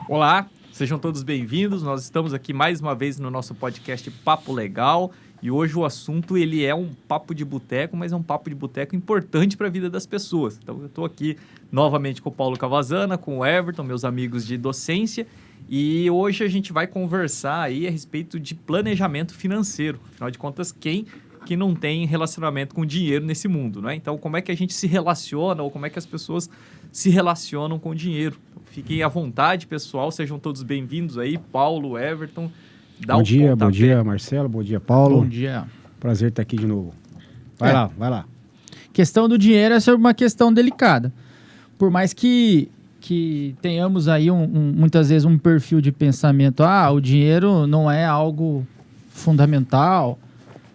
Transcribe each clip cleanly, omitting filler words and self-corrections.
Olá, sejam todos bem-vindos. Nós estamos aqui mais uma vez no nosso podcast Papo Legal e hoje o assunto ele é um papo de boteco, mas é um papo de boteco importante para a vida das pessoas. Então eu estou aqui novamente com o Paulo Cavazana, com o Everton, meus amigos de docência, e hoje a gente vai conversar aí a respeito de planejamento financeiro. Afinal de contas, quem que não tem relacionamento com dinheiro nesse mundo, né? Então, como é que a gente se relaciona ou como é que as pessoas se relacionam com o dinheiro? Então, fiquem à vontade, pessoal. Sejam todos bem-vindos aí. Paulo, Everton. Bom dia, Marcelo. Bom dia, Paulo. Bom dia. Prazer estar aqui de novo. Vai lá. Questão do dinheiro é sobre uma questão delicada. Por mais que tenhamos aí muitas vezes um perfil de pensamento, o dinheiro não é algo fundamental,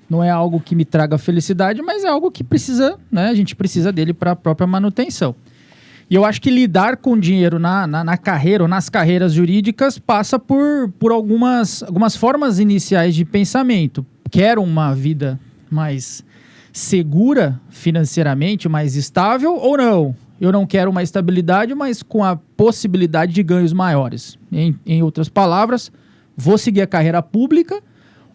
não é algo que me traga felicidade, mas é algo que precisa, né? A gente precisa dele para a própria manutenção. E eu acho que lidar com dinheiro na carreira ou nas carreiras jurídicas passa por algumas formas iniciais de pensamento. Quero uma vida mais segura financeiramente, mais estável ou não? Eu não quero uma estabilidade, mas com a possibilidade de ganhos maiores. Em outras palavras, vou seguir a carreira pública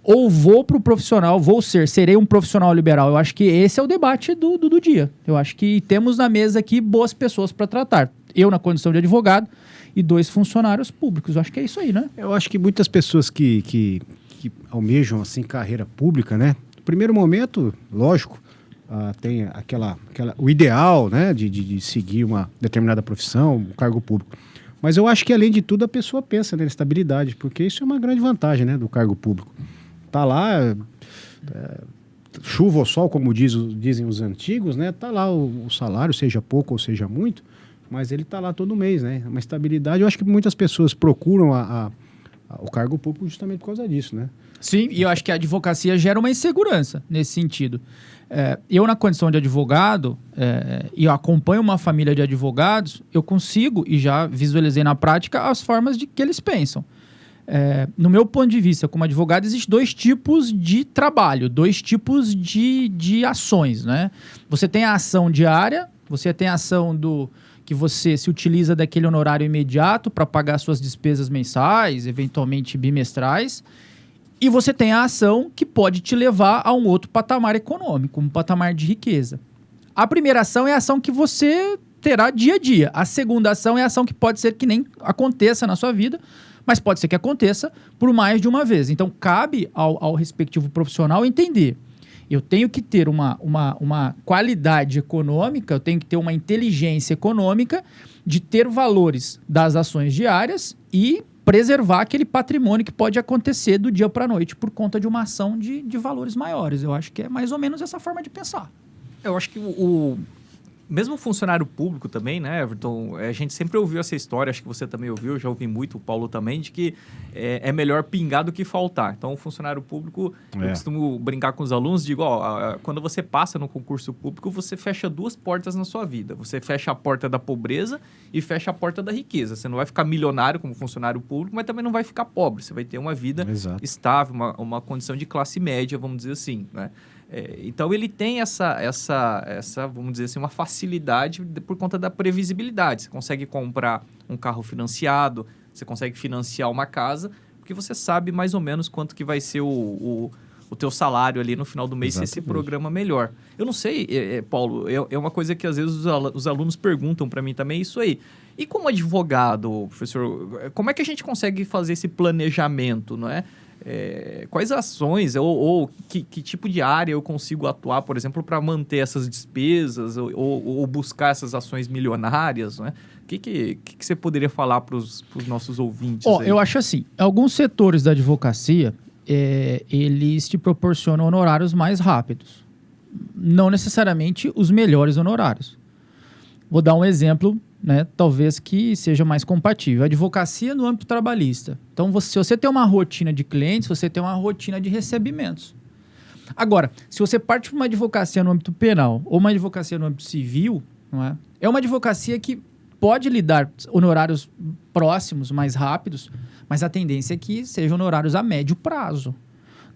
ou vou para o profissional, serei um profissional liberal. Eu acho que esse é o debate do dia. Eu acho que temos na mesa aqui boas pessoas para tratar. Eu na condição de advogado e 2 funcionários públicos. Eu acho que é isso aí, né? Eu acho que muitas pessoas que almejam assim carreira pública, né? No primeiro momento, lógico, tem o ideal, né, de seguir uma determinada profissão, um cargo público. Mas eu acho que, além de tudo, a pessoa pensa na estabilidade, porque isso é uma grande vantagem, né, do cargo público. Tá lá, chuva ou sol, como dizem os antigos, né? Tá lá o salário, seja pouco ou seja muito, mas ele tá lá todo mês, né? Uma estabilidade. Eu acho que muitas pessoas procuram o cargo público justamente por causa disso, né? Sim, e eu acho que a advocacia gera uma insegurança nesse sentido. Eu, na condição de advogado, e eu acompanho uma família de advogados, eu consigo, e já visualizei na prática, as formas de que eles pensam. No meu ponto de vista, como advogado, existem 2 tipos de trabalho, 2 tipos de ações, né? Você tem a ação diária, você tem a ação que você se utiliza daquele honorário imediato para pagar suas despesas mensais, eventualmente bimestrais, e você tem a ação que pode te levar a um outro patamar econômico, um patamar de riqueza. A primeira ação é a ação que você terá dia a dia. A segunda ação é a ação que pode ser que nem aconteça na sua vida, mas pode ser que aconteça por mais de uma vez. Então, cabe ao respectivo profissional entender. Eu tenho que ter uma qualidade econômica, eu tenho que ter uma inteligência econômica de ter valores das ações diárias e preservar aquele patrimônio que pode acontecer do dia para a noite por conta de uma ação de valores maiores. Eu acho que é mais ou menos essa forma de pensar. Eu acho que mesmo funcionário público também, né, Everton? A gente sempre ouviu essa história, acho que você também ouviu, eu já ouvi muito, o Paulo também, de que é melhor pingar do que faltar. Então, o funcionário público, eu costumo brincar com os alunos, digo, quando você passa no concurso público, você fecha 2 portas na sua vida. Você fecha a porta da pobreza e fecha a porta da riqueza. Você não vai ficar milionário como funcionário público, mas também não vai ficar pobre. Você vai ter uma vida estável, uma condição de classe média, vamos dizer assim, né? Então, ele tem essa, vamos dizer assim, uma facilidade por conta da previsibilidade. Você consegue comprar um carro financiado, você consegue financiar uma casa, porque você sabe mais ou menos quanto que vai ser o teu salário ali no final do mês, se esse programa melhor. Eu não sei, Paulo, é uma coisa que às vezes os alunos perguntam para mim também, isso aí. E como advogado, professor, como é que a gente consegue fazer esse planejamento, não é? Quais ações ou que tipo de área eu consigo atuar, por exemplo, para manter essas despesas ou buscar essas ações milionárias, né? O que você poderia falar para os nossos ouvintes? Eu acho assim, alguns setores da advocacia, eles te proporcionam honorários mais rápidos. Não necessariamente os melhores honorários. Vou dar um exemplo, né, talvez que seja mais compatível. A advocacia no âmbito trabalhista. Então, se você tem uma rotina de clientes, você tem uma rotina de recebimentos. Agora, se você parte para uma advocacia no âmbito penal ou uma advocacia no âmbito civil, não é uma advocacia que pode lhe dar honorários próximos, mais rápidos, mas a tendência é que sejam honorários a médio prazo.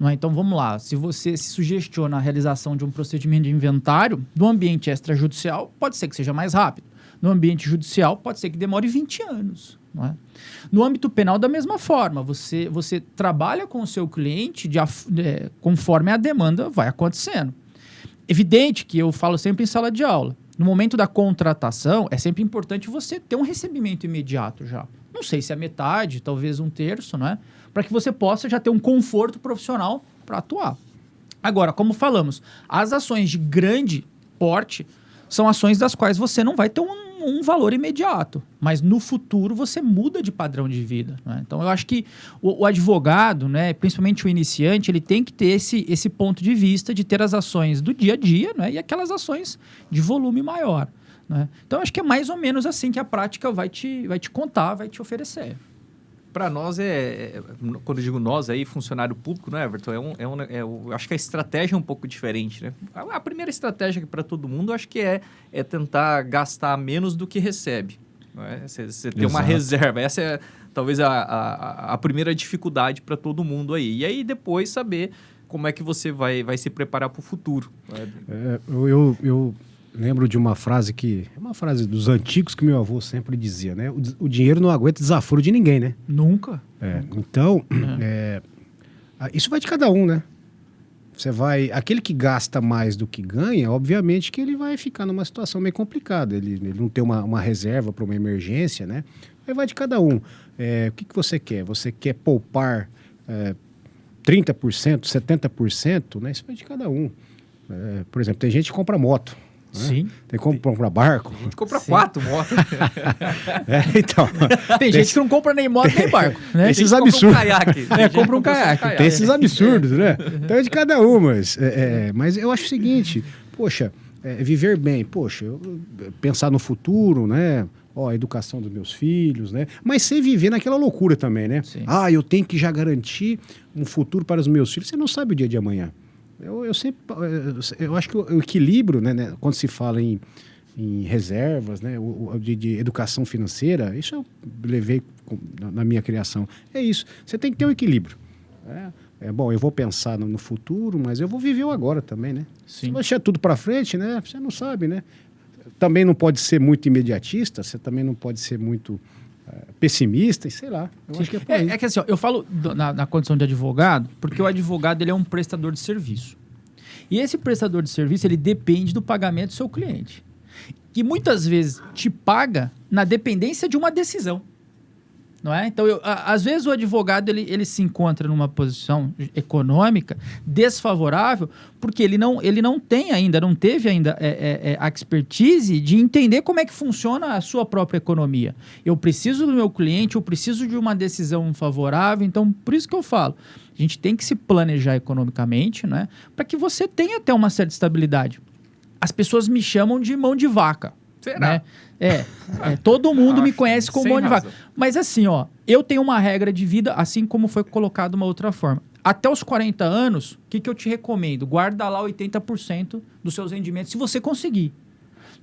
Não é? Então, vamos lá. Se você se sugestiona a realização de um procedimento de inventário, do ambiente extrajudicial, pode ser que seja mais rápido. No ambiente judicial, pode ser que demore 20 anos. não é? No âmbito penal, da mesma forma, você trabalha com o seu cliente conforme a demanda vai acontecendo. Evidente que eu falo sempre em sala de aula. No momento da contratação, é sempre importante você ter um recebimento imediato já. Não sei se é metade, talvez 1/3, não é? Para que você possa já ter um conforto profissional para atuar. Agora, como falamos, as ações de grande porte são ações das quais você não vai ter um valor imediato, mas no futuro você muda de padrão de vida, né? Então eu acho que o advogado, né, principalmente o iniciante, ele tem que ter esse ponto de vista de ter as ações do dia a dia, né, e aquelas ações de volume maior, né? Então eu acho que é mais ou menos assim que a prática vai te contar, vai te oferecer. Para nós, quando eu digo nós, aí, funcionário público, né, Everton? Eu acho que a estratégia é um pouco diferente, né? A primeira estratégia para todo mundo, eu acho que é tentar gastar menos do que recebe. Não é? Você ter uma reserva. Essa é talvez a primeira dificuldade para todo mundo aí. E aí, depois, saber como é que você vai se preparar para o futuro. Eu lembro de uma frase é uma frase dos antigos que meu avô sempre dizia, né? O dinheiro não aguenta desaforo de ninguém, né? Nunca. Então, isso vai de cada um, né? Aquele que gasta mais do que ganha, obviamente que ele vai ficar numa situação meio complicada. Ele não tem uma reserva para uma emergência, né? Aí vai de cada um. O que você quer? Você quer poupar 30%, 70%? Né? Isso vai de cada um. Por exemplo, tem gente que compra moto. Sim. Tem como comprar barco. A gente compra 4 motos. Então. Tem gente que não compra nem moto nem barco, né? Esses absurdos. Compra um caiaque. Tem esses absurdos, né? Então é de cada um, mas eu acho o seguinte, poxa, viver bem, pensar no futuro, né? A educação dos meus filhos, né? Mas sem viver naquela loucura também, né? Sim. Eu tenho que já garantir um futuro para os meus filhos. Você não sabe o dia de amanhã. Eu acho que o equilíbrio, né, quando se fala em reservas, né, de educação financeira, isso eu levei na minha criação. É isso. Você tem que ter um equilíbrio. Bom, eu vou pensar no futuro, mas eu vou viver o agora também, né? Sim. Se você deixar tudo para frente, né, você não sabe, né? Também não pode ser muito imediatista, você também não pode ser muito pessimista, e sei lá. Eu acho que é por aí. É que assim, eu falo na condição de advogado, porque o advogado ele é um prestador de serviço. E esse prestador de serviço, ele depende do pagamento do seu cliente. Que muitas vezes te paga na dependência de uma decisão. Não é? Então, às vezes o advogado ele se encontra numa posição econômica desfavorável porque ele não teve ainda a expertise de entender como é que funciona a sua própria economia. Eu preciso do meu cliente, eu preciso de uma decisão favorável, então por isso que eu falo, a gente tem que se planejar economicamente, né, para que você tenha até uma certa estabilidade. As pessoas me chamam de mão de vaca. Será? Né? Todo mundo me conhece como mão de vaca. Razão. Mas assim, eu tenho uma regra de vida, assim como foi colocado uma outra forma. Até os 40 anos, o que eu te recomendo? Guarda lá 80% dos seus rendimentos, se você conseguir.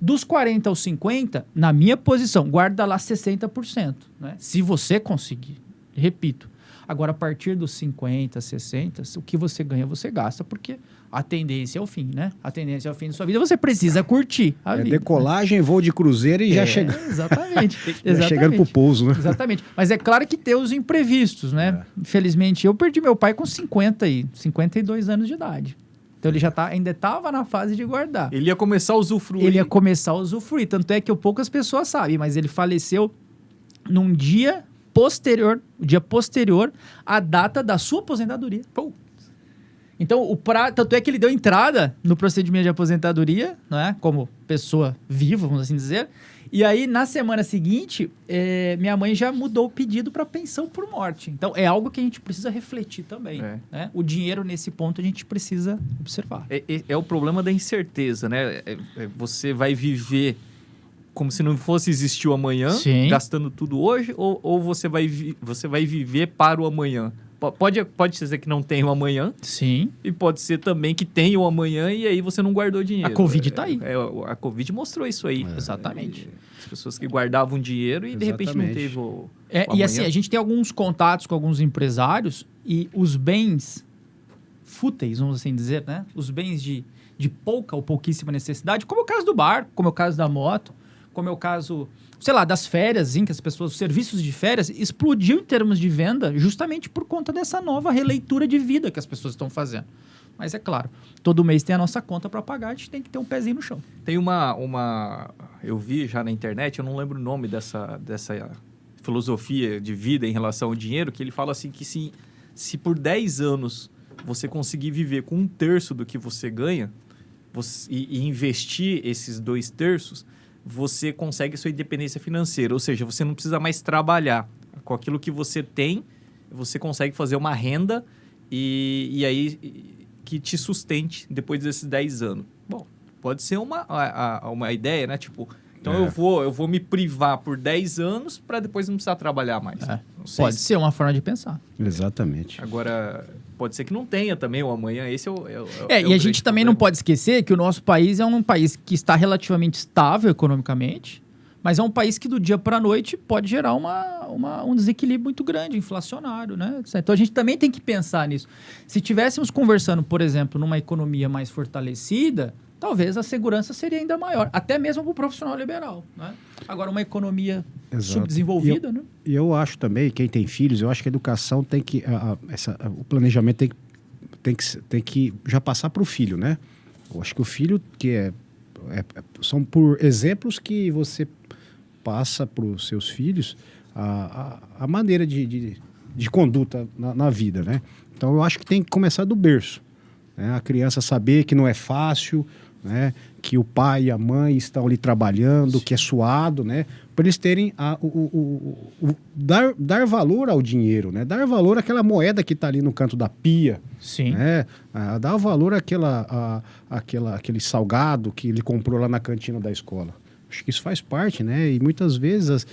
Dos 40 aos 50, na minha posição, guarda lá 60%, né? Se você conseguir. Repito. Agora, a partir dos 50, 60, o que você ganha, você gasta, porque a tendência é o fim, né? A tendência é o fim da sua vida, você precisa curtir a vida. Decolagem, voo de cruzeiro e já chega. Exatamente. Já chegando pro pouso, né? Exatamente. Mas é claro que tem os imprevistos, né? Infelizmente, eu perdi meu pai com 52 anos de idade. Então ele ainda estava na fase de guardar. Ele ia começar a usufruir. Tanto é que poucas pessoas sabem, mas ele faleceu num dia posterior à data da sua aposentadoria. Pô. Então, tanto é que ele deu entrada no procedimento de aposentadoria, né, como pessoa viva, vamos assim dizer. E aí, na semana seguinte, minha mãe já mudou o pedido para pensão por morte. Então, é algo que a gente precisa refletir também. Né? O dinheiro, nesse ponto, a gente precisa observar. É o problema da incerteza, né? Você vai viver como se não fosse existir o amanhã, Sim. gastando tudo hoje, ou você vai viver para o amanhã? Pode ser que não tenha o amanhã. Sim. E pode ser também que tenha o amanhã e aí você não guardou dinheiro. A Covid está aí. A Covid mostrou isso aí. Exatamente. As pessoas que guardavam dinheiro e de repente não teve o e amanhã. assim, a gente tem alguns contatos com alguns empresários e os bens fúteis, vamos assim dizer, né? Os bens de pouca ou pouquíssima necessidade, como é o caso do barco, como é o caso da moto, como é o caso sei lá, das férias, que as pessoas, os serviços de férias, explodiu em termos de venda justamente por conta dessa nova releitura de vida que as pessoas estão fazendo. Mas é claro, todo mês tem a nossa conta para pagar, a gente tem que ter um pezinho no chão. Tem eu vi já na internet, eu não lembro o nome dessa filosofia de vida em relação ao dinheiro, que ele fala assim que se por 10 anos você conseguir viver com 1/3 do que você ganha e investir esses 2/3, você consegue sua independência financeira. Ou seja, você não precisa mais trabalhar. Com aquilo que você tem, você consegue fazer uma renda e aí que te sustente depois desses 10 anos. Bom, pode ser uma ideia, né? Tipo, então eu vou me privar por 10 anos para depois não precisar trabalhar mais. Pode ser uma forma de pensar. Exatamente. Agora, pode ser que não tenha também o amanhã. Esse e a gente também não pode esquecer que o nosso país é um país que está relativamente estável economicamente, mas é um país que do dia para a noite pode gerar um desequilíbrio muito grande, inflacionário, né? Então a gente também tem que pensar nisso. Se estivéssemos conversando, por exemplo, numa economia mais fortalecida, talvez a segurança seria ainda maior, até mesmo para o profissional liberal, né? Agora, uma economia subdesenvolvida, né? E eu acho também, quem tem filhos, eu acho que a educação tem que... o planejamento tem que já passar para o filho, né? Eu acho que o filho são por exemplos que você passa para os seus filhos a maneira de conduta na vida, né? Então, eu acho que tem que começar do berço, né? A criança saber que não é fácil, né? Que o pai e a mãe estão ali trabalhando, que é suado, né? Para eles terem dar valor ao dinheiro, né? Dar valor àquela moeda que está ali no canto da pia. Sim. Né? Dar valor àquele salgado que ele comprou lá na cantina da escola. Acho que isso faz parte, né? E muitas vezes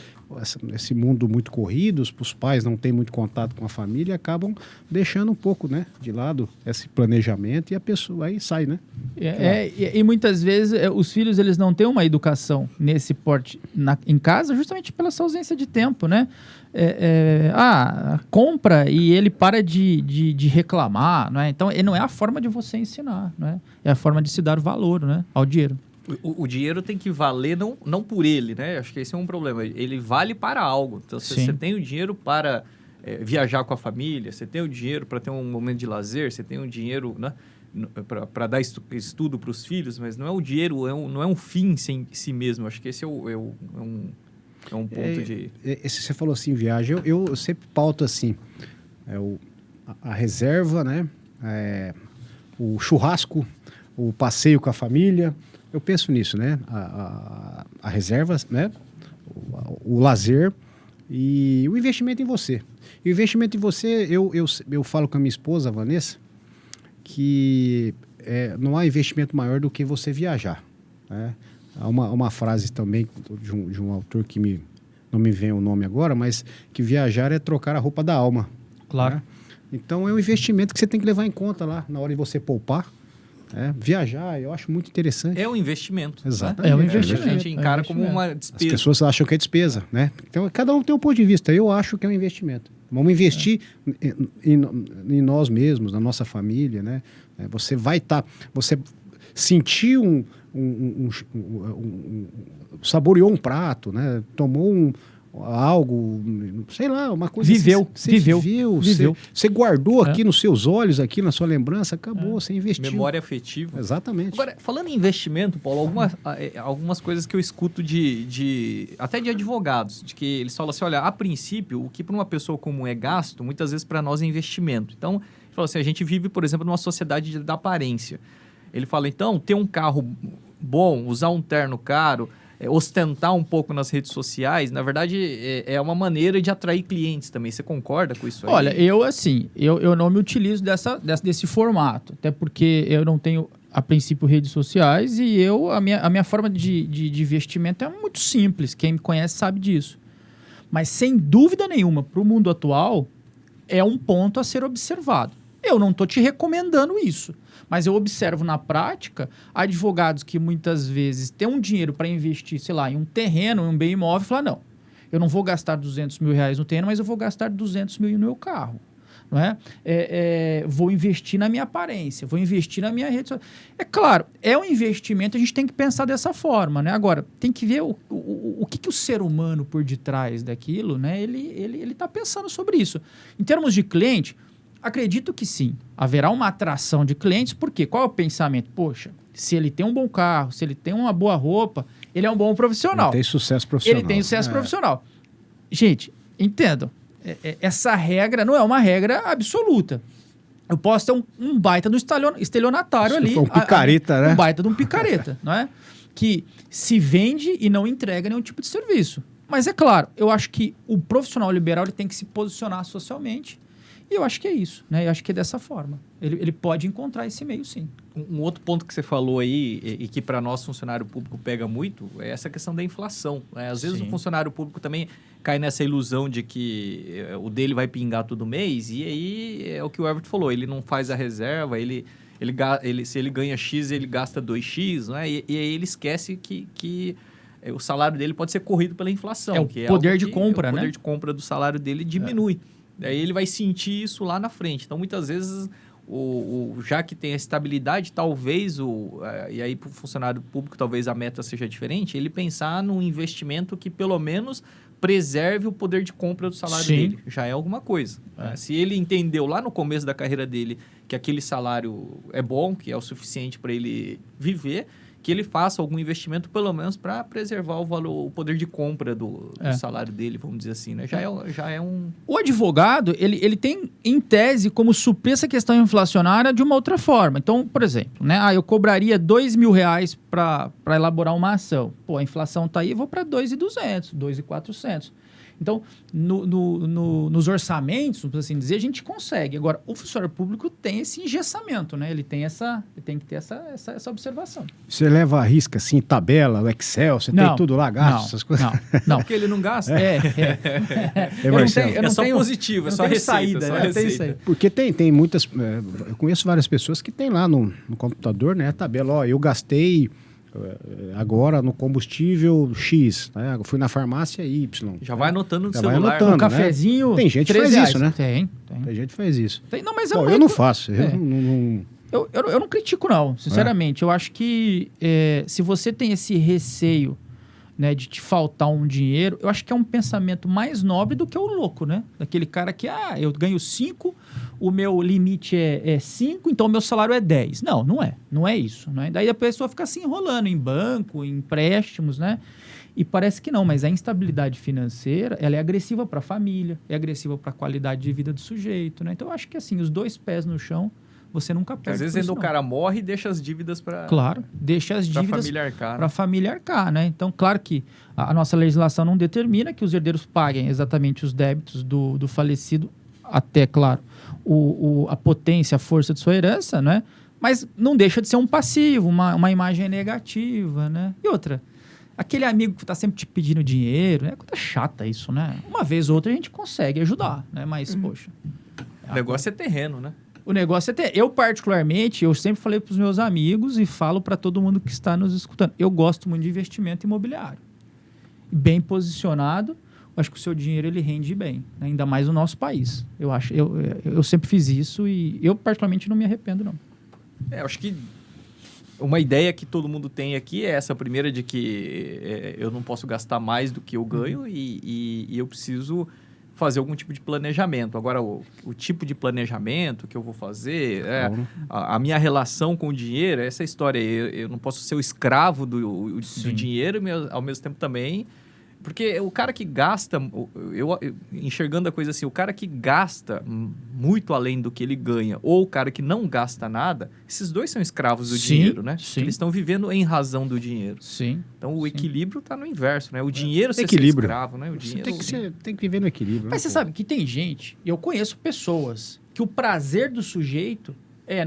esse mundo muito corrido, os pais não têm muito contato com a família e acabam deixando um pouco, né, de lado esse planejamento e a pessoa aí sai, né? E muitas vezes os filhos eles não têm uma educação nesse porte em casa justamente pela essa ausência de tempo, né? Compra e ele para de reclamar, não é? Então, não é a forma de você ensinar, né? É a forma de se dar valor, né, ao dinheiro. O dinheiro tem que valer não por ele, né? Acho que esse é um problema. Ele vale para algo. Então, você tem o dinheiro para viajar com a família, você tem o dinheiro para ter um momento de lazer, você tem o dinheiro, né, para dar estudo para os filhos, mas não é o dinheiro, não é um fim em si mesmo. Acho que esse é um ponto de... Você falou assim, viagem. Eu sempre pauto assim, a reserva, né? O churrasco, o passeio com a família... Eu penso nisso, né? A reserva, né? O lazer e o investimento em você. E o investimento em você, eu falo com a minha esposa, a Vanessa, que não há investimento maior do que você viajar, né? Há uma frase também de um autor que não me vem o nome agora, mas que viajar é trocar a roupa da alma. Claro. Né? Então é um investimento que você tem que levar em conta lá na hora de você poupar. Viajar, eu acho muito interessante. É um investimento. Exatamente. É um investimento. A gente encara como uma despesa. As pessoas acham que é despesa, né? Então, cada um tem um ponto de vista. Eu acho que é um investimento. Vamos investir em nós mesmos, na nossa família, né? Você vai você sentiu saboreou um prato, né? Tomou algo, sei lá, uma coisa... Viveu. Você guardou aqui nos seus olhos, aqui na sua lembrança, acabou, você investiu. Memória afetiva. Exatamente. Agora, falando em investimento, Paulo, algumas coisas que eu escuto até de advogados, de que eles falam assim, olha, a princípio, o que para uma pessoa comum é gasto, muitas vezes para nós é investimento. Então, ele fala assim, a gente vive, por exemplo, numa sociedade da aparência. Ele fala, então, ter um carro bom, usar um terno caro, ostentar um pouco nas redes sociais, na verdade, é uma maneira de atrair clientes também. Você concorda com isso aí? Olha, eu não me utilizo desse formato, até porque eu não tenho, a princípio, redes sociais e a minha forma de investimento é muito simples. Quem me conhece sabe disso. Mas, sem dúvida nenhuma, para o mundo atual, é um ponto a ser observado. Eu não estou te recomendando isso. Mas eu observo na prática advogados que muitas vezes têm um dinheiro para investir, sei lá, em um terreno, em um bem imóvel, e falar, não, eu não vou gastar R$200 mil no terreno, mas eu vou gastar R$200 mil no meu carro. Não é? Vou investir na minha aparência, vou investir na minha rede social. É claro, é um investimento, a gente tem que pensar dessa forma, né? Agora, tem que ver o o que o ser humano por detrás daquilo, né? Ele está pensando sobre isso. Em termos de cliente, acredito que sim. Haverá uma atração de clientes, porque qual é o pensamento? Poxa, se ele tem um bom carro, se ele tem uma boa roupa, ele é um bom profissional. Ele tem sucesso profissional. Ele tem sucesso profissional. Gente, entendam, essa regra não é uma regra absoluta. Eu posso ter um baita do estelionatário ali. Um picareta, né? Um baita de um picareta, não é? Que se vende e não entrega nenhum tipo de serviço. Mas é claro, eu acho que o profissional liberal ele tem que se posicionar socialmente. E eu acho que é isso, né? Eu acho que é dessa forma. Ele pode encontrar esse meio, sim. Um outro ponto que você falou aí, e que para nós, funcionário público, pega muito, é essa questão da inflação. Né? Às vezes o funcionário público também cai nessa ilusão de que o dele vai pingar todo mês, e aí é o que o Everton falou, ele não faz a reserva, se ele ganha X, ele gasta 2X, né? E aí ele esquece que o salário dele pode ser corrido pela inflação. É o poder de compra, né? O poder de compra do salário dele diminui. Daí ele vai sentir isso lá na frente. Então, muitas vezes, já que tem a estabilidade, talvez, e aí para o funcionário público, talvez a meta seja diferente, ele pensar num investimento que, pelo menos, preserve o poder de compra do salário dele. Já é alguma coisa. Né? Se ele entendeu lá no começo da carreira dele que aquele salário é bom, que é o suficiente para ele viver, que ele faça algum investimento, pelo menos, para preservar o poder de compra do salário dele, vamos dizer assim, né? Já é um... O advogado, ele tem, em tese, como suprir essa questão inflacionária de uma outra forma. Então, por exemplo, né? Eu cobraria R$2.000 para elaborar uma ação. Pô, a inflação tá aí, eu vou para 2.200, 2.400. Então, nos orçamentos, por assim dizer, a gente consegue. Agora, o funcionário público tem esse engessamento, né? Ele tem que ter essa observação. Você leva a risca, assim, tabela, o Excel, você tem tudo lá, gasto, essas coisas? Não. Porque ele não gasta. É só positivo, é só receita. Saída, só receita. Porque tem muitas... eu conheço várias pessoas que tem lá no computador, né, a tabela, ó, eu gastei... agora no combustível X, né? Eu fui na farmácia Y. Já vai anotando no Já celular. vai anotando, Um cafezinho, né? Tem gente que faz R$3. isso, né? Tem gente que faz isso. Não, mas Bom, eu não faço. Eu não critico, não. Sinceramente, eu acho que se você tem esse receio, né, de te faltar um dinheiro, eu acho que é um pensamento mais nobre do que o louco, né? Daquele cara que, eu ganho 5, o meu limite é 5, então o meu salário é 10. Não é isso, né? Daí a pessoa fica se enrolando em banco, em empréstimos, né? E parece que não, mas a instabilidade financeira, ela é agressiva para a família, é agressiva para a qualidade de vida do sujeito, né? Então eu acho que assim, os 2 pés no chão, você nunca perde. Às vezes ainda o cara morre e deixa as dívidas para... Claro, deixa as dívidas para a família arcar, né? Então, claro que a nossa legislação não determina que os herdeiros paguem exatamente os débitos do falecido, até, claro, a potência, a força de sua herança, né? Mas não deixa de ser um passivo, uma imagem negativa, né? E outra, aquele amigo que está sempre te pedindo dinheiro, né? Coisa chata isso, né? Uma vez ou outra a gente consegue ajudar, né? Mas, poxa... O negócio é terreno, né? O negócio é ter... Eu, particularmente, eu sempre falei para os meus amigos e falo para todo mundo que está nos escutando. Eu gosto muito de investimento imobiliário. Bem posicionado, acho que o seu dinheiro ele rende bem. Né? Ainda mais no nosso país. Eu sempre fiz isso e eu, particularmente, não me arrependo, não. Acho que uma ideia que todo mundo tem aqui é essa primeira de que eu não posso gastar mais do que eu ganho e eu preciso... fazer algum tipo de planejamento. Agora, o tipo de planejamento que eu vou fazer, a minha relação com o dinheiro, essa história aí, eu não posso ser o escravo do dinheiro, ao mesmo tempo também... Porque o cara que gasta, eu enxergando a coisa assim, o cara que gasta muito além do que ele ganha, ou o cara que não gasta nada, esses dois são escravos do dinheiro, né? Sim. Eles estão vivendo em razão do dinheiro. Sim. Então, o equilíbrio está no inverso, né? O dinheiro ser escravo, né? O dinheiro... Tem que viver no equilíbrio. Mas você sabe que tem gente, eu conheço pessoas, que o prazer do sujeito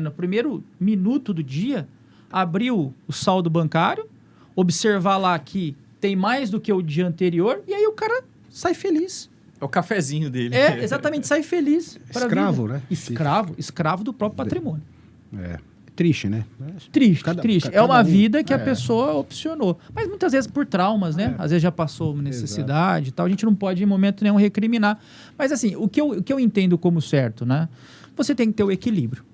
no primeiro minuto do dia, abrir o saldo bancário, observar lá que tem mais do que o dia anterior, e aí o cara sai feliz. É o cafezinho dele. Exatamente, sai feliz. Escravo, né? Escravo do próprio patrimônio. Triste, né? Triste. É uma vida que a pessoa opcionou. Mas muitas vezes por traumas, né? Às vezes já passou uma necessidade e tal. A gente não pode, em momento nenhum, recriminar. Mas assim, o que eu entendo como certo, né? Você tem que ter o equilíbrio.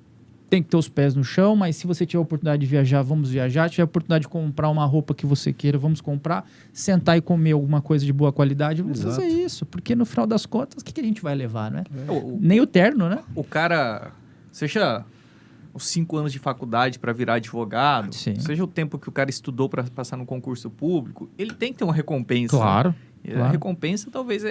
tem que ter os pés no chão, mas se você tiver a oportunidade de viajar, vamos viajar. Se tiver a oportunidade de comprar uma roupa que você queira, vamos comprar. Sentar e comer alguma coisa de boa qualidade, vamos Exato. fazer isso. Porque no final das contas, o que a gente vai levar, né? O- Nem o terno, né? O cara, seja os 5 anos de faculdade para virar advogado, Sim. seja o tempo que o cara estudou para passar no concurso público, ele tem que ter uma recompensa. Claro. E A claro. recompensa talvez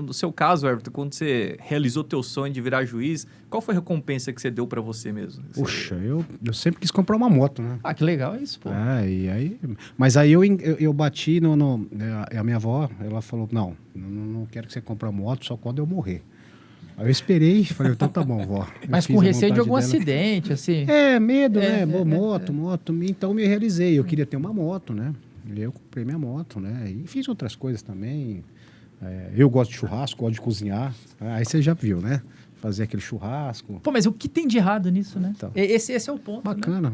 no seu caso, Everton, quando você realizou teu sonho de virar juiz, qual foi a recompensa que você deu para você mesmo? Puxa, eu sempre quis comprar uma moto, né? Ah, que legal é isso, pô. E aí, mas aí eu bati a minha avó, ela falou, não quero que você compre uma moto só quando eu morrer. Aí eu esperei, falei, então tá bom, vó. Eu Mas fiz com a receio de vontade algum dela. acidente, assim. Medo, É, né? Moto. Então me realizei, eu queria ter uma moto, né? E eu comprei minha moto, né? E fiz outras coisas também. Eu gosto de churrasco, gosto de cozinhar. Aí você já viu, né? Fazer aquele churrasco. Pô, mas o que tem de errado nisso, né? Então. Esse é o ponto. Né? Bacana.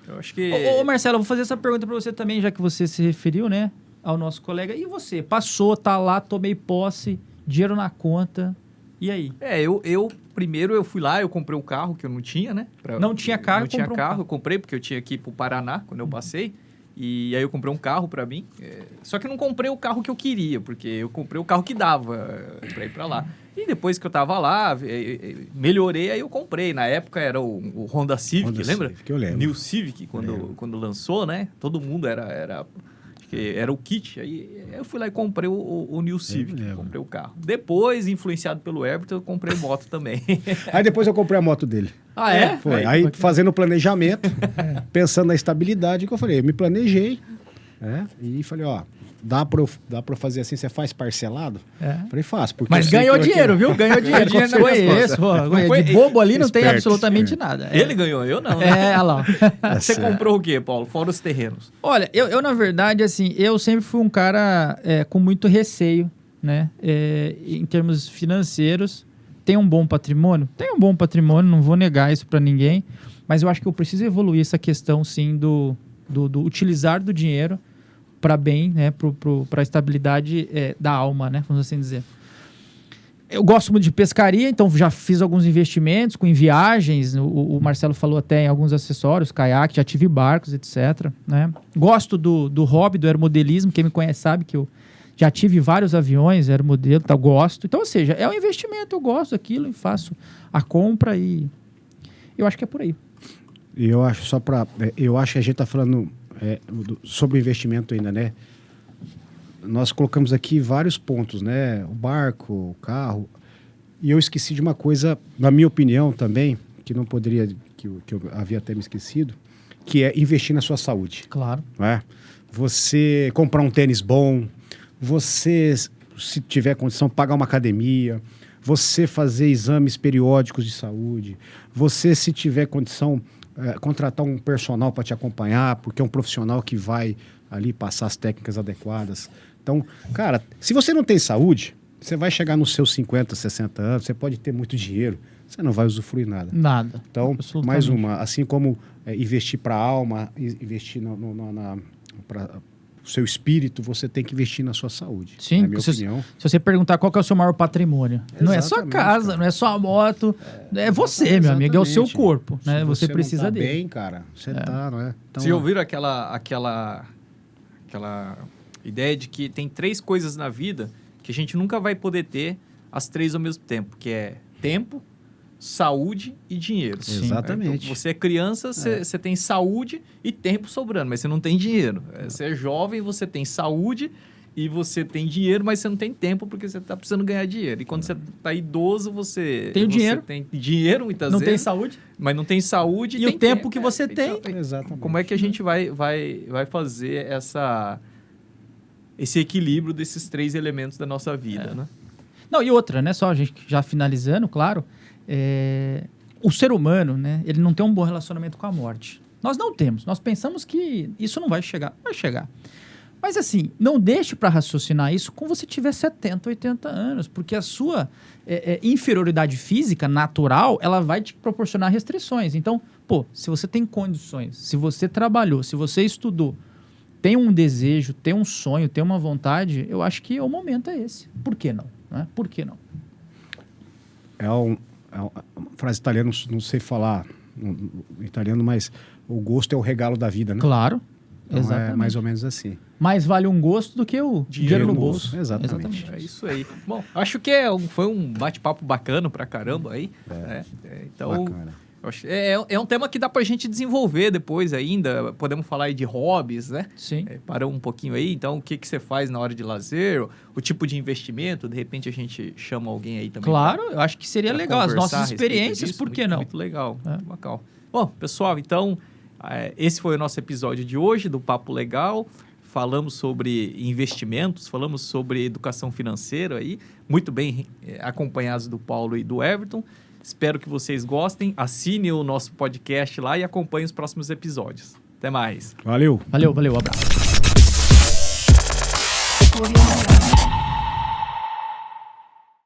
Eu acho que... Ô, Marcelo, eu vou fazer essa pergunta pra você também, já que você se referiu, né, ao nosso colega. E você? Passou, tá lá, tomei posse, dinheiro na conta. E aí? Primeiro eu fui lá, eu comprei o carro que eu não tinha, né? Não tinha carro, Não tinha comprou um carro, carro. eu comprei porque eu tinha que ir pro Paraná quando eu passei. E aí eu comprei um carro para mim. Só que eu não comprei o carro que eu queria, porque eu comprei o carro que dava para ir para lá. E depois que eu tava lá, melhorei, aí eu comprei. Na época era o Honda Civic, Honda lembra? Civic, eu lembro. New Civic, quando lançou, né? Todo mundo era o kit. Aí eu fui lá e comprei o New Civic, lembro. comprei o carro. Depois, influenciado pelo Everton, eu comprei moto também. Aí depois eu comprei a moto dele. Ah, é? Foi. Aí fazendo o planejamento, pensando na estabilidade, que eu falei, eu me planejei, e falei, ó, dá pra eu fazer assim, você faz parcelado? É. Falei, faço. Porque Mas eu sei ganhou que eu- dinheiro, viu? Ganhou dinheiro. dinheiro na Foi minha esse, conta. pô. Não foi- De bobo ali não tem Esperto, absolutamente nada. Ele ganhou, eu não. Né? Olha lá. ó. Você comprou o quê, Paulo? Fora os terrenos. Olha, eu na verdade, assim, eu sempre fui um cara com muito receio, né? Em termos financeiros. Tem um bom patrimônio? Tem um bom patrimônio, não vou negar isso pra ninguém. Mas eu acho que eu preciso evoluir essa questão, sim, do utilizar do dinheiro para bem, né? Para a estabilidade da alma, né? Vamos assim dizer. Eu gosto muito de pescaria, então já fiz alguns investimentos em viagens. O Marcelo falou até em alguns acessórios, caiaque, já tive barcos, etc. Né? Gosto do hobby, do aeromodelismo. Quem me conhece sabe que eu já tive vários aviões, aeromodelo, tá, gosto. Então, ou seja, é um investimento, eu gosto daquilo e faço a compra e eu acho que é por aí. E eu acho, eu acho que a gente está falando sobre investimento ainda, né? Nós colocamos aqui vários pontos, né? O barco, o carro. E eu esqueci de uma coisa, na minha opinião também, que não poderia, que eu havia até me esquecido, que é investir na sua saúde. Claro. Não é? Você comprar um tênis bom, você, se tiver condição, pagar uma academia, você fazer exames periódicos de saúde, você, se tiver condição, contratar um personal para te acompanhar, porque é um profissional que vai ali passar as técnicas adequadas. Então, cara, se você não tem saúde, você vai chegar nos seus 50, 60 anos, você pode ter muito dinheiro, você não vai usufruir nada. Nada. Então, Absolutamente. mais uma, assim como investir para a alma, investir para o seu espírito, você tem que investir na sua saúde. Sim, na minha opinião. se você perguntar qual que é o seu maior patrimônio, não é sua Exatamente, casa, cara. não é sua moto, é você, meu amigo, é o seu Exatamente. corpo, Se né? Você não precisa tá dele. bem, cara, você tá, não é? Então, Vocês já ouviram aquela ideia de que tem 3 coisas na vida que a gente nunca vai poder ter as 3 ao mesmo tempo, que é tempo, saúde e dinheiro. Sim. Exatamente. Então, você é criança, você tem saúde e tempo sobrando, mas você não tem dinheiro. Você é jovem, você tem saúde e você tem dinheiro, mas você não tem tempo porque você está precisando ganhar dinheiro. E quando você está idoso, você Tem o dinheiro. tem dinheiro muitas Não vezes, tem saúde? mas não tem saúde E o tem tempo que você tem. Então, Exatamente. como é que a gente vai fazer esse equilíbrio desses 3 elementos da nossa vida, né? Não, e outra, né? Só a gente já finalizando, claro, o ser humano, né? Ele não tem um bom relacionamento com a morte. Nós não temos. Nós pensamos que isso não vai chegar. Vai chegar. Mas assim, não deixe para raciocinar isso quando você tiver 70, 80 anos, porque a sua inferioridade física natural, ela vai te proporcionar restrições. Então, pô, se você tem condições, se você trabalhou, se você estudou, tem um desejo, tem um sonho, tem uma vontade, eu acho que o momento é esse. Por que não? Né? Por que não? É uma frase italiana, não sei falar no italiano, mas o gosto é o regalo da vida, né? Claro. Então, Exatamente. é mais ou menos assim. Mais vale um gosto do que o dinheiro no bolso. Exatamente. É isso aí. Bom, acho que foi um bate-papo bacana pra caramba aí. Então, Bacana. eu acho, é um tema que dá pra gente desenvolver depois ainda. Podemos falar aí de hobbies, né? Sim. Parou um pouquinho aí. Então, o que você faz na hora de lazer? O tipo de investimento. De repente, a gente chama alguém aí também. Claro, eu acho que seria pra legal. As conversar a nossas respeito experiências, disso. por que Muito, não? Muito legal. Muito bacana. Bom, pessoal, então, esse foi o nosso episódio de hoje do Papo Legal. Falamos sobre investimentos, falamos sobre educação financeira aí, muito bem acompanhados do Paulo e do Everton. Espero que vocês gostem. Assine o nosso podcast lá e acompanhe os próximos episódios. Até mais. Valeu. Valeu, abraço.